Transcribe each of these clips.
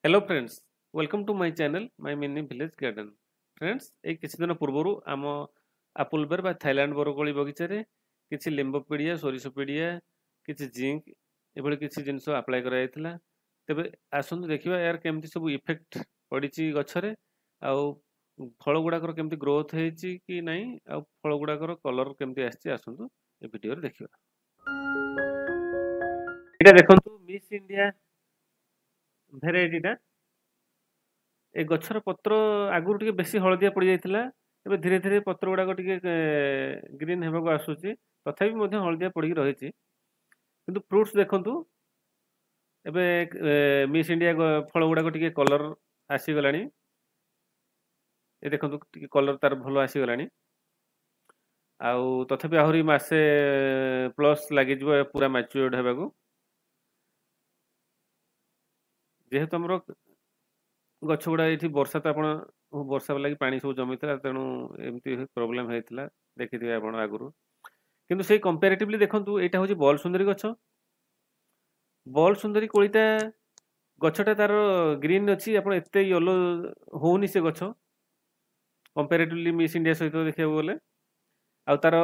Hello friends, welcome to my channel my mini village garden. Friends, ये किसी दिन पूर्व आम आपुल बेर बा थाईलैंड बरकोली बगीचे किसी लिंबोपीडिया सोरिषपीडिया किसी जिंक एभली किसी जिनस अप्लाई कराइला। तेबे आसନ୍ତୁ देखिबा यार केमती सब इफेक्ट पड़िछि गछरे आउ फल गुड़ाकर केमती ग्रोथ ହେଇଛି कि नहीं आउ फल गुड़ाकर कलर केमती आछी आसନ୍ତୁ ए वीडियो रे देखिबा। एटा देखंतु मिस इंडिया भेराइटीटा ए गछर पत्र आगुरु टिके बेसी हळदिया पड़ी जाइतिला। एबे धीरे धीरे पत्र गुड़ाक टिके ग्रीन हेबाको आसुची, तथापि ମଧ୍ୟ हळदिया पड़ी रहिछि। किंतु फ्रूट्स देखंतु एबे मिस इंडिया फल गुड़ाक टिके कलर आसी गलानी। ए देखंतु टिके कलर तार भलो आसी गलानी। आउ तथापि आहुरी मासे प्लस लागि जबो पूरा मैच्योर्ड हेबाको। जेहेतु हमरो गछ गुड़ा ये वर्षा तो आपण वर्षा लगी पानी सब जमी तेणु एमती प्रोब्लेम होता देखिए आप आगु। किंतु से कंपेरेटिवली देखंतु एटा होची बॉल सुंदरी गछ। बॉल सुंदरी कोळीटा गछटा तार ग्रीन अच्छी आप एते येलो होनी से गछ कंपेरेटिवली मिस इंडिया सहित देखा गले। आ तार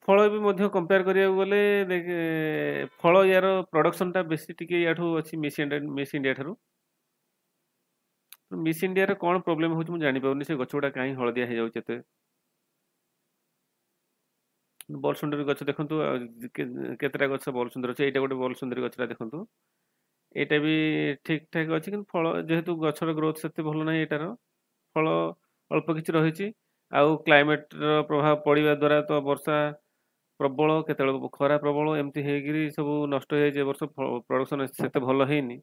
फल भी मध्य कंपेयर करिया गले फल यार प्रोडक्शनटा बेसी टिके याठू अच्छी मिस इंडिया ठारू। मिस इंडिया रे कौन प्रोब्लेम होची मु जानि पाउनी, से गछ गुड़ा काहे हळदिया हे जाउछ एते। बॉल सुंदरी गछ देखंतु केतेटा गछ बॉल सुंदर अछि। एटा गोटे बॉल सुंदरी गछटा देखंतु, एटा भी ठीक ठाक अछि किंतु फल जेहेतु गछर ग्रोथ सेते भलो नै। एटार फल अल्प किछि रहिछि। आउ क्लाइमेट रो प्रभाव पड़िबा द्वारा तो वर्षा प्रबल केतेल खरा प्रबल एमती हेगिरी सब नष्ट हो जाय। वर्ष प्रोडक्शन सेते भलो हेनी।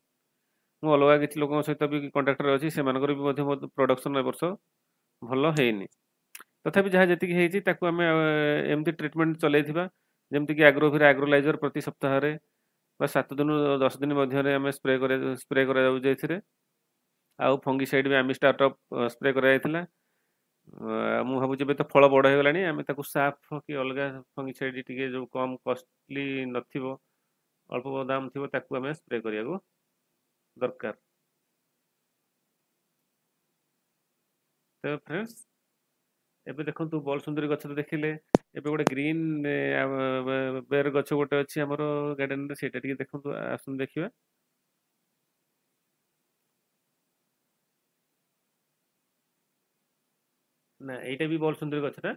मु अलगा किछि लोकन सहित भी कांटेक्ट रे अछि, सेमानकर भी मध्य प्रोडक्शन ए वर्ष भलो हेनी। तथापि जहाँ जेतिकी हेछि ताकू आमे एमती ट्रीटमेंट चलैथिबा, जेमति कि एग्रोविर एग्रोलाइजर प्रति सप्ताह रे बा 7 दिन 10 दिन मध्य रे आमे स्प्रे करा जाउ जेथिरे। आउ फंगिसाइड भी आमे स्टार्ट अप स्प्रे करा जायतिला। मु भाबुछि बे तो फल बड़ हो गलानी, आमे ताकू साफ कि अलगा फंगिसाइड टिके जो कम कॉस्टली नथिबो अल्प दाम थिबो ताकू आमे स्प्रे करिया को दरकार। तो फ्रेंड्स, एबे देखंतु बॉल सुंदरी गछ तो देखिले। एबे गोटे ग्रीन बेर गछ गोटे अछि हमरो गार्डन रे, सेटा टिके देखंतु आसुन देखिबा। ना एटा भी बॉल सुंदरी गछटा।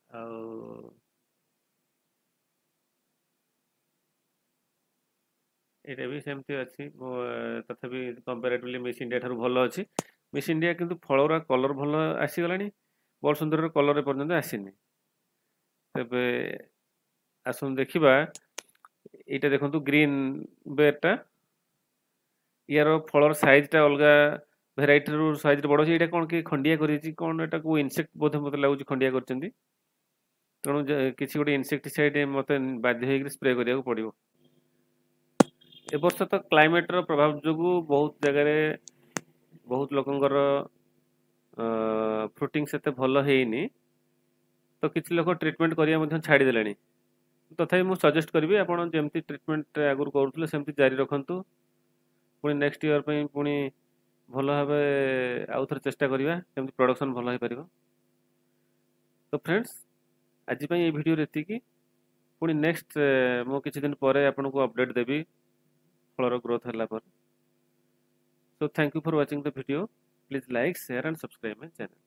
आउ एटा भी सेमती अछि, तथापि कंपैरेटिवली मिस इंडिया ठारू भलो अछि। मिस इंडिया किंतु फलरा कलर भलो आसी गलानी, बॉल सुंदरी कलर पर्यंत आसीनी। तबे आसुन देखिबा एटा देखंतु ग्रीन बेरटा। यार फलर साइज टा अलगा भेराइटी रो साइज रे बड़ अछि। एटा कोन कि खंडिया करिछि, कोन एटा को इनसेक्ट बोधे मते लागुछि खंडिया करचंदी। तेणु किसी गोटे इनसेक्टिसाइड मते बाध्य होइक स्प्रे करिया को पड़िबो। ए वर्ष तो क्लाइमेट रो प्रभाव जोगु बहुत जगह रे बहुत लोकंकर फ्रुटिंग सेते भलो हेइनी, तो किछि लोक ट्रीटमेंट करिया मध्य छाडी देलानी। तथापि मु सजेस्ट करबी आपण जेमती ट्रीटमेंट आगुर करूथले सेमती जारी रखंतु। पुणी नेक्स्ट ईयर पे पुणी भल भाव आउ थे चेष्टा करवा केमती प्रोडक्शन भल हो पार। तो फ्रेंड्स, आज ये वीडियो एतिकी। पुणी नेक्स्ट मु किछि दिन पर आपन को अपडेट देबी फलर ग्रोथ हला पर। So thank you for watching the video. Please like share and subscribe my channel.